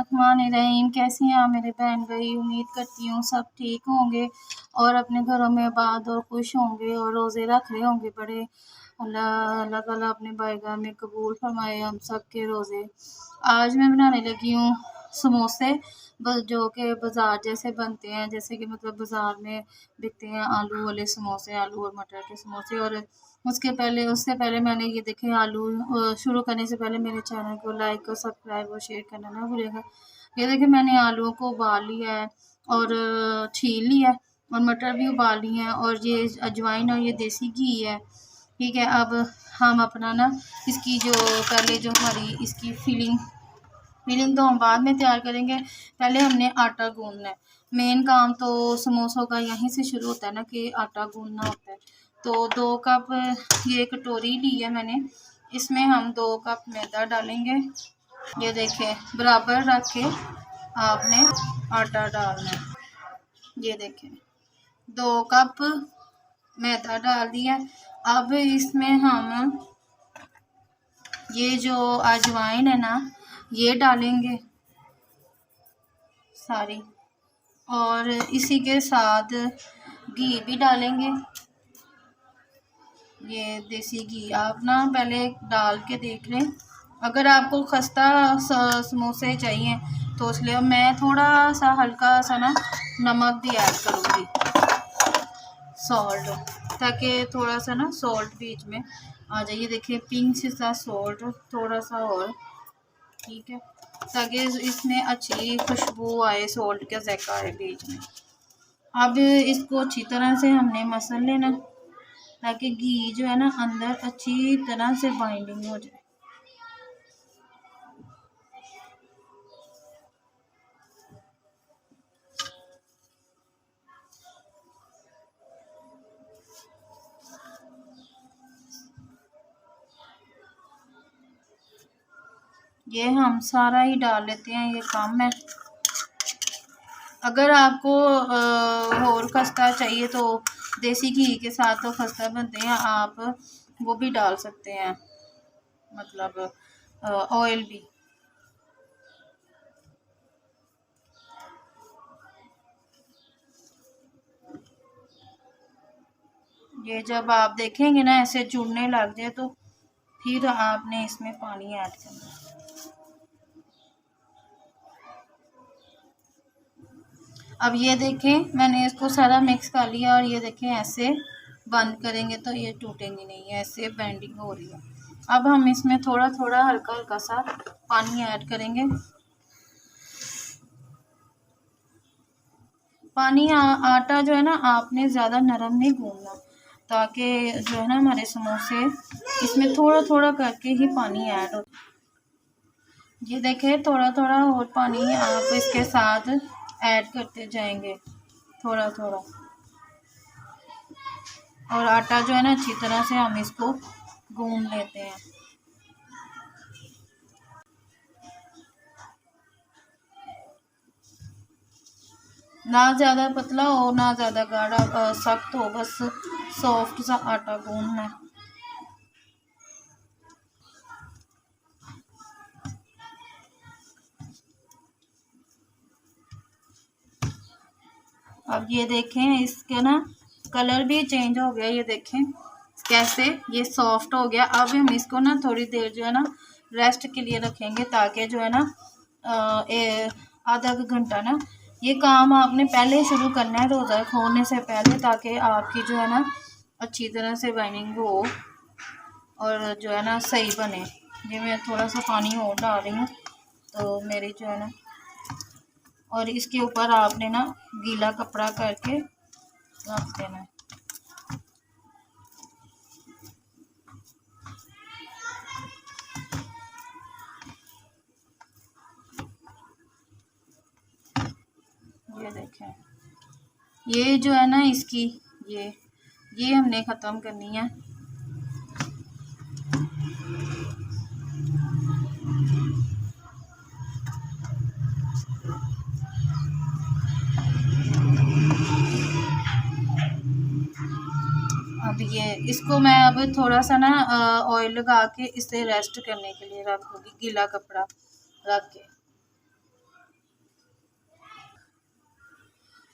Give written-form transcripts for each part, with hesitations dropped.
बिस्मिल्लाहिर्रहमानिर्रहीम। कैसे हैं आप मेरे बहन भाई? उम्मीद करती हूँ सब ठीक होंगे और अपने घरों में आबाद और खुश होंगे और रोज़े रख रहे होंगे बड़े। अल्लाह अल्लाह ताला अपने बारगाह में कबूल फरमाए हम सब के रोज़े। आज मैं बनाने लगी हूँ समोसे, जो कि बाज़ार जैसे बनते हैं, जैसे कि मतलब बाज़ार में बिकते हैं आलू वाले समोसे, आलू और मटर के समोसे। और उससे पहले मैंने ये देखे आलू शुरू करने से पहले मेरे चैनल को लाइक और सब्सक्राइब और शेयर करना ना भूलिएगा। ये देखिए मैंने आलूओं को उबाल लिया है और छील लिया है और मटर भी उबाल लिए हैं और ये अजवाइन और ये देसी घी है। ठीक है, अब हम अपना ना इसकी जो पहले जो हमारी इसकी फिलिंग तो हम बाद में तैयार करेंगे। पहले हमने आटा गूंदना है। मेन काम तो समोसों का यहीं से शुरू होता है ना कि आटा गूंदना होता है। तो 2 कप ये कटोरी ली है मैंने, इसमें हम 2 कप मैदा डालेंगे। ये देखें बराबर रख के आपने आटा डालना है। ये देखें 2 कप मैदा डाल दिया। अब इसमें हम ये जो अजवाइन है ना ये डालेंगे सारी, और इसी के साथ घी भी डालेंगे। ये देसी घी आप ना पहले डाल के देख लें। अगर आपको खस्ता समोसे चाहिए तो इसलिए मैं थोड़ा सा हल्का सा ना नमक भी ऐड करूँगी, सॉल्ट, ताकि थोड़ा सा ना सॉल्ट बीच में आ जाइए। देखिए पिंक सा सॉल्ट थोड़ा सा और, ठीक है, ताकि इसमें अच्छी खुशबू आए, सॉल्ट का ज़ायका आए बीच में। अब इसको अच्छी तरह से हमने मसल लेना ताकि घी जो है ना अंदर अच्छी तरह से बाइंडिंग हो जाए। ये हम सारा ही डाल लेते हैं, ये कम है। अगर आपको और खस्ता चाहिए तो देसी घी के साथ तो खस्ता बनते हैं, आप वो भी डाल सकते हैं, मतलब ऑयल भी। ये जब आप देखेंगे ना ऐसे जुड़ने लग जाए तो फिर आपने इसमें पानी ऐड करना है। अब ये देखें मैंने इसको सारा मिक्स कर लिया और ये देखें ऐसे बंद करेंगे तो ये टूटेंगे नहीं, ऐसे बेंडिंग हो रही है। अब हम इसमें थोड़ा थोड़ा हल्का हल्का सा पानी ऐड करेंगे। आटा जो है ना आपने ज़्यादा नरम नहीं गूंदना, ताकि जो है ना हमारे समोसे इसमें थोड़ा थोड़ा करके ही पानी ऐड हो। ये देखें थोड़ा थोड़ा और पानी आप इसके साथ ऐड करते जाएंगे थोड़ा थोड़ा, और आटा जो है ना अच्छी तरह से हम इसको गूंद लेते हैं। ना ज़्यादा पतला हो ना ज़्यादा गाढ़ा सख्त हो, बस सॉफ्ट सा आटा गूंदना है। अब ये देखें इसके ना कलर भी चेंज हो गया, ये देखें कैसे ये सॉफ्ट हो गया। अब हम इसको ना थोड़ी देर जो है ना रेस्ट के लिए रखेंगे, ताकि जो है ना आधा घंटा ना ये काम आपने पहले शुरू करना है रोज़ा खोलने से पहले, ताकि आपकी जो है ना अच्छी तरह से बाइंडिंग हो और जो है ना सही बने। ये मैं थोड़ा सा पानी और डाल रही हूँ तो मेरी जो है ना, और इसके ऊपर आपने ना गीला कपड़ा करके रख देना है। ये देखें ये जो है ना इसकी ये हमने ख़त्म करनी है। अब ये इसको मैं अब थोड़ा सा ना ऑयल लगा के इसे रेस्ट करने के लिए रख दूँगी, गीला कपड़ा रख के।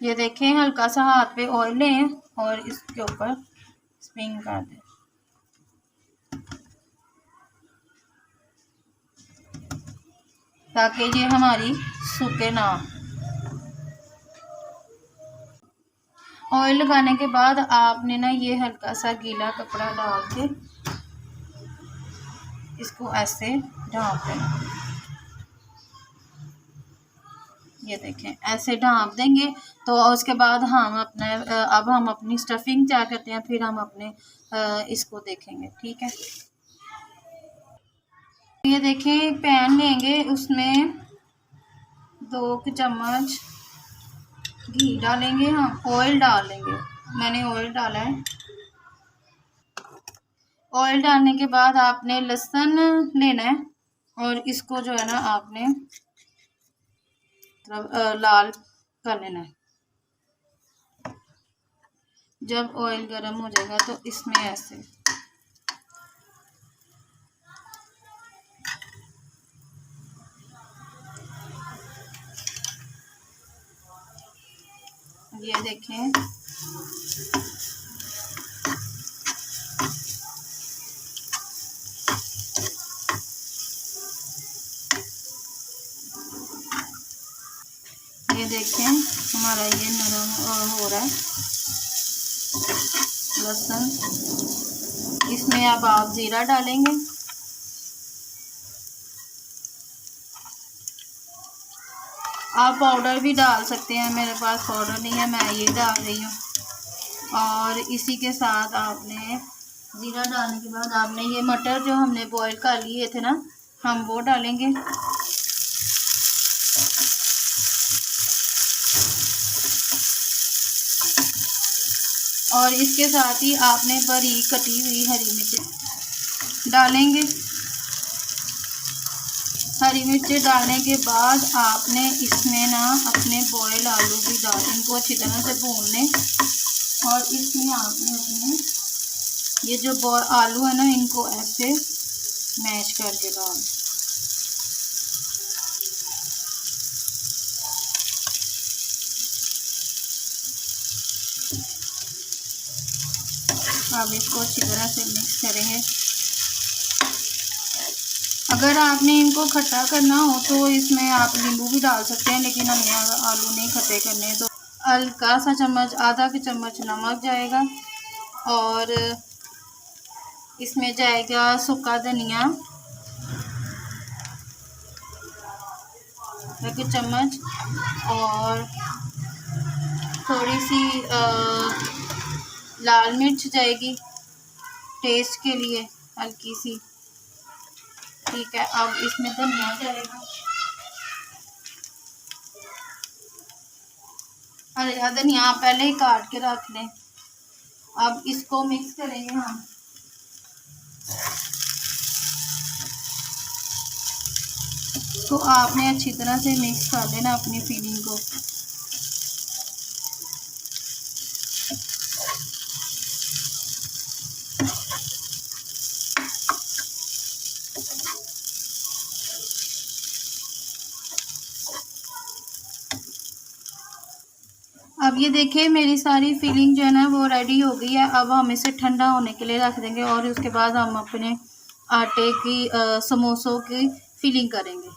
ये देखें, हल्का सा हाथ पे ऑयल लें और इसके ऊपर स्प्रिंग कर दें, ताकि ये हमारी सूखे ना। ऑयल लगाने के बाद आपने ना ये हल्का सा गीला कपड़ा डाल के इसको ऐसे ढाँप देना। ये देखें, ऐसे ढाँप देंगे तो उसके बाद हम अपने अब हम अपनी स्टफिंग क्या करते हैं, फिर हम अपने इसको देखेंगे, ठीक है। ये देखें, पैन लेंगे, उसमें 2 चम्मच घी डालेंगे, हम ऑयल डालेंगे, मैंने ऑयल डाला है। ऑयल डालने के बाद आपने लहसुन लेना है और इसको जो है ना आपने लाल कर लेना है। जब ऑयल गर्म हो जाएगा तो इसमें ऐसे ये देखें, ये देखें हमारा ये नरम हो रहा है लहसुन। इसमें अब आप ज़ीरा डालेंगे, आप पाउडर भी डाल सकते हैं, मेरे पास पाउडर नहीं है, मैं ये डाल रही हूँ। और इसी के साथ आपने ज़ीरा डालने के बाद आपने ये मटर जो हमने बॉईल कर लिए थे ना, हम वो डालेंगे। और इसके साथ ही आपने बारीक कटी हुई हरी मिर्च डालेंगे। हरी मिर्च डालने के बाद आपने इसमें ना अपने बॉयल आलू भी डाल, इनको अच्छी तरह से भून लें। और इसमें आपने अपने ये जो आलू है ना, इनको ऐसे मैश करके डाल। अब इसको अच्छी तरह से मिक्स करेंगे। अगर आपने इनको खट्टा करना हो तो इसमें आप नींबू भी डाल सकते हैं, लेकिन हमने आलू नहीं खट्टे करने, तो हल्का सा चम्मच, आधा के चम्मच नमक जाएगा। और इसमें जाएगा सूखा धनिया 1 चम्मच, और थोड़ी सी लाल मिर्च जाएगी टेस्ट के लिए, हल्की सी, ठीक है। अब इसमें धनिया जाएगा, हरा धनिया आप पहले ही काट के रख लें। अब इसको मिक्स करेंगे हम। तो आपने अच्छी तरह से मिक्स कर लेना अपनी फीलिंग को। अब ये देखिए, मेरी सारी फीलिंग जो है ना वो रेडी हो गई है। अब हम इसे ठंडा होने के लिए रख देंगे और उसके बाद हम अपने आटे की समोसों की फीलिंग करेंगे।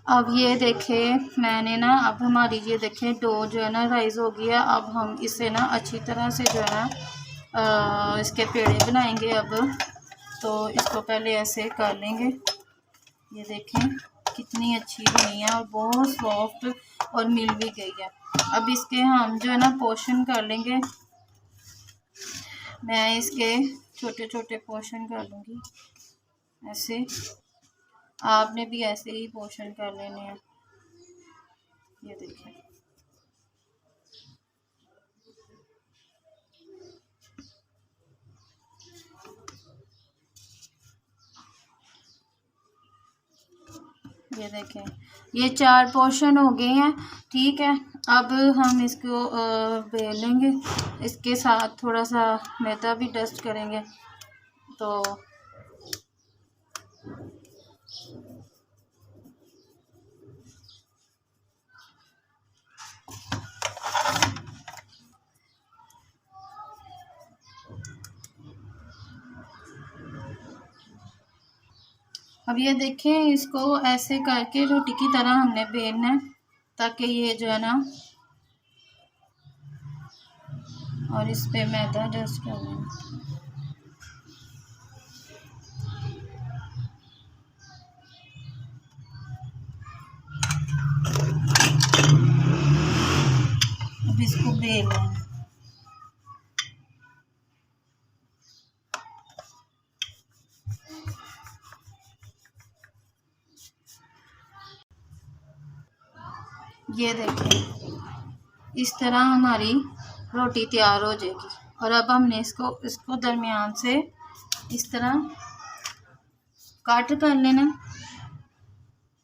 अब ये देखें, मैंने ना, अब हमारी ये देखें डो जो है ना राइस हो गई है। अब हम इसे ना अच्छी तरह से जो है ना इसके पेड़े बनाएंगे। अब तो इसको पहले ऐसे कर लेंगे। ये देखें कितनी अच्छी बनी है और बहुत सॉफ्ट और मिल भी गई है। अब इसके हम जो है ना पोर्शन कर लेंगे। मैं इसके छोटे छोटे पोर्शन कर लूँगी ऐसे, आपने भी ऐसे ही पोर्शन कर लेने हैं। ये देखिए, ये देखें, ये 4 पोर्शन हो गए हैं, ठीक है। अब हम इसको बेलेंगे, इसके साथ थोड़ा सा मैदा भी डस्ट करेंगे। तो अब ये देखें, इसको ऐसे करके रोटी की तरह हमने बेलना है ताकि ये जो है ना, और इस पे मैदा डस्ट करना है। अब इसको बेलना है। ये देखें, इस तरह हमारी रोटी तैयार हो जाएगी। और अब हमने इसको दरमियान से इस तरह काट कर लेना,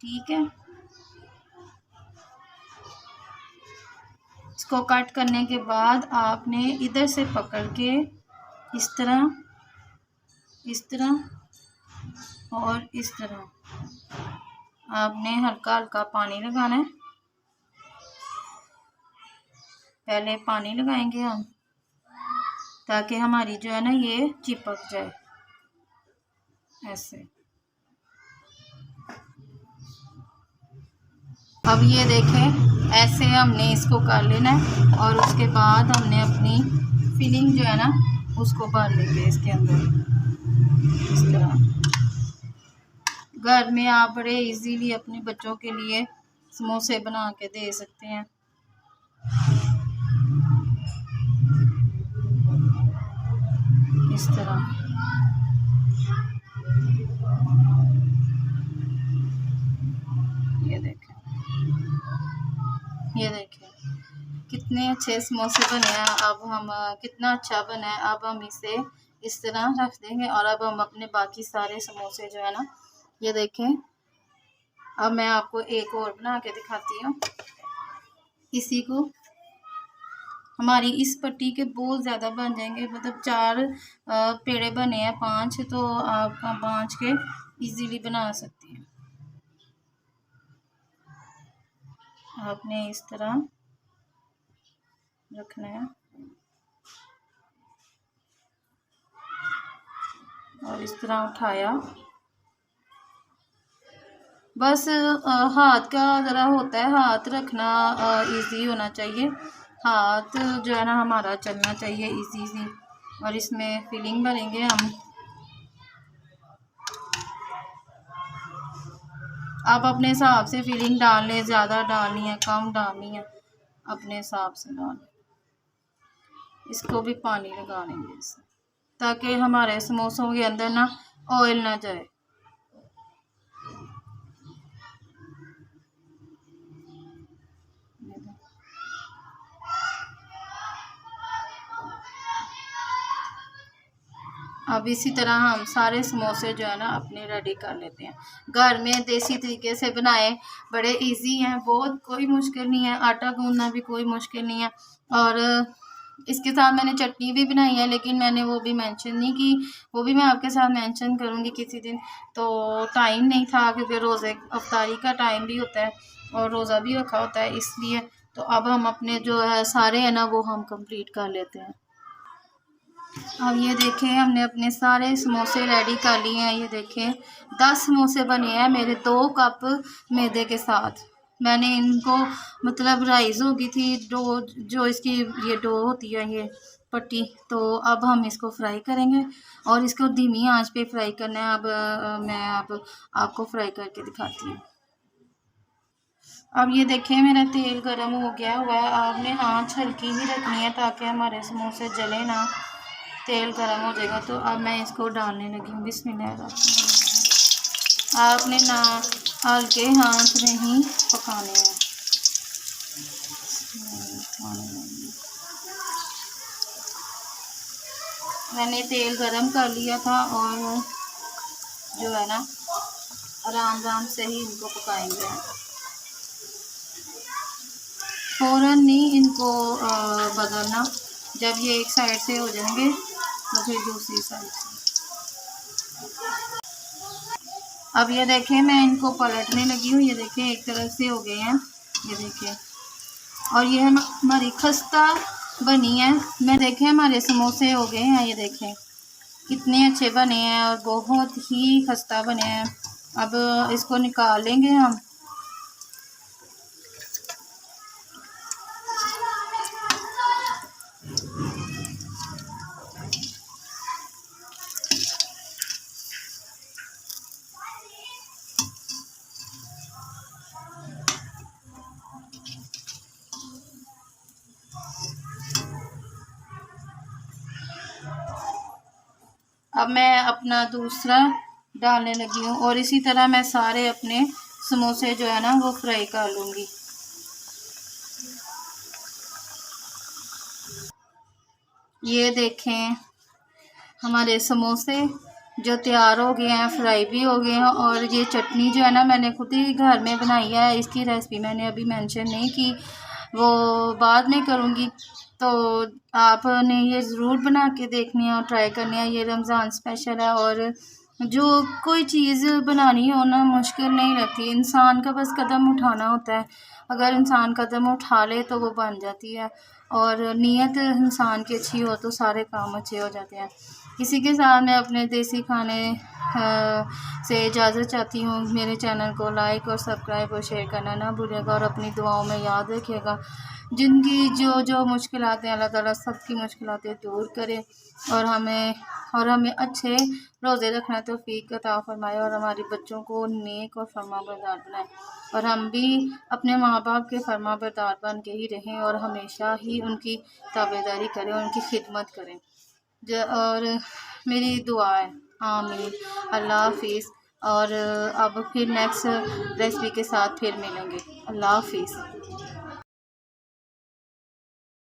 ठीक है। इसको कट करने के बाद आपने इधर से पकड़ के इस तरह और इस तरह आपने हल्का हल्का पानी लगाना है। पहले पानी लगाएंगे हम ताकि हमारी जो है ना ये चिपक जाए ऐसे। अब ये देखें, ऐसे हमने इसको कर लेना है और उसके बाद हमने अपनी फिलिंग जो है ना उसको भर लेंगे इसके अंदर इस तरह। घर में आप बड़े इजीली अपने बच्चों के लिए समोसे बना के दे सकते हैं। इस तरह ये देखें कितने अच्छे समोसे बने हैं। अब हम कितना अच्छा बना है। अब हम इसे इस तरह रख देंगे और अब हम अपने बाकी सारे समोसे जो है ना, ये देखें। अब मैं आपको एक और बना के दिखाती हूँ। इसी को हमारी इस पट्टी के बहुत ज़्यादा बन जाएंगे, मतलब 4 पेड़े बने हैं, 5 तो आप 5 के इजीली बना सकती हैं। आपने इस तरह रखना है और इस तरह उठाया। बस हाथ का ज़रा होता है, हाथ रखना इजी होना चाहिए। हाथ जो है ना हमारा चलना चाहिए इजी सी। और इसमें फिलिंग भरेंगे हम। आप अपने हिसाब से फिलिंग डाल लें, ज़्यादा डालनी है कम डालनी है अपने हिसाब से डाल। इसको भी पानी लगा लेंगे इससे ताकि हमारे समोसों के अंदर ना ऑयल ना जाए। अब इसी तरह हम सारे समोसे जो है ना अपने रेडी कर लेते हैं। घर में देसी तरीके से बनाए, बड़े इजी हैं, बहुत कोई मुश्किल नहीं है। आटा गूंदना भी कोई मुश्किल नहीं है। और इसके साथ मैंने चटनी भी बनाई है, लेकिन मैंने वो भी मेंशन नहीं की। वो भी मैं आपके साथ मेंशन करूँगी किसी दिन। तो टाइम नहीं था क्योंकि रोज़े अफ्तारी का टाइम भी होता है और रोज़ा भी रखा होता है, इसलिए। तो अब हम अपने जो है सारे है ना वो हम कंप्लीट कर लेते हैं। अब ये देखें, हमने अपने सारे समोसे रेडी कर लिए हैं। ये देखें 10 समोसे बने हैं मेरे 2 कप मैदे के साथ। मैंने इनको मतलब राइस हो गई थी डो, जो इसकी ये डो होती है ये पट्टी। तो अब हम इसको फ्राई करेंगे और इसको धीमी आंच पे फ्राई करना है। अब मैं अब आपको फ्राई करके दिखाती हूँ। अब ये देखें मेरा तेल गर्म हो गया हुआ है। आपने आंच हल्की ही रखनी है ताकि हमारे समोसे जले ना। तेल गर्म हो जाएगा तो अब मैं इसको डालने लगी हूँ। बिस्मिल्लाह। आपने ना हल्के हाथ में ही पकाने हैं। मैंने तेल गरम कर लिया था और जो है ना आराम आराम से ही इनको पकाएंगे। फ़ौरन नहीं इनको बदलना। जब ये एक साइड से हो जाएंगे तो फिर दूसरी साइड से। अब ये देखें मैं इनको पलटने लगी हूँ। ये देखें एक तरफ से हो गए हैं, ये देखें। और ये हमारी खस्ता बनी है। मैं देखें हमारे समोसे हो गए हैं। ये देखें कितने अच्छे बने हैं और बहुत ही खस्ता बने हैं। अब इसको निकालेंगे हम। अब मैं अपना दूसरा डालने लगी हूँ और इसी तरह मैं सारे अपने समोसे जो है ना वो फ्राई कर लूँगी। ये देखें हमारे समोसे जो तैयार हो गए हैं, फ्राई भी हो गए हैं। और ये चटनी जो है ना मैंने खुद ही घर में बनाई है, इसकी रेसिपी मैंने अभी मेंशन नहीं की, वो बाद में करूँगी। तो आपने ये ज़रूर बना के देखनी है और ट्राई करनी है। ये रमज़ान स्पेशल है और जो कोई चीज़ बनानी हो ना मुश्किल नहीं लगती, इंसान का बस कदम उठाना होता है। अगर इंसान कदम उठा ले तो वो बन जाती है और नीयत इंसान की अच्छी हो तो सारे काम अच्छे हो जाते हैं। इसी के साथ मैं अपने देसी खाने से इजाज़त चाहती हूँ। मेरे चैनल को लाइक और सब्सक्राइब और शेयर करना ना भूलिएगा और अपनी दुआओं में याद रखिएगा। जिनकी जो जो मुश्किलात हैं अल्लाह ताला सबकी मुश्किलातें दूर करे और हमें अच्छे रोज़े रखना तौफीक अता फरमाए और हमारे बच्चों को नेक और फरमाबरदार बनाए और हम भी अपने माँ बाप के फरमाबरदार बन के ही रहें और हमेशा ही उनकी ताबेदारी करें, उनकी खिदमत करें। और मेरी दुआ है। आमीन। अल्लाह हाफिज़। और अब फिर नेक्स्ट रेसिपी के साथ फिर मिलेंगे। अल्लाह हाफिज़।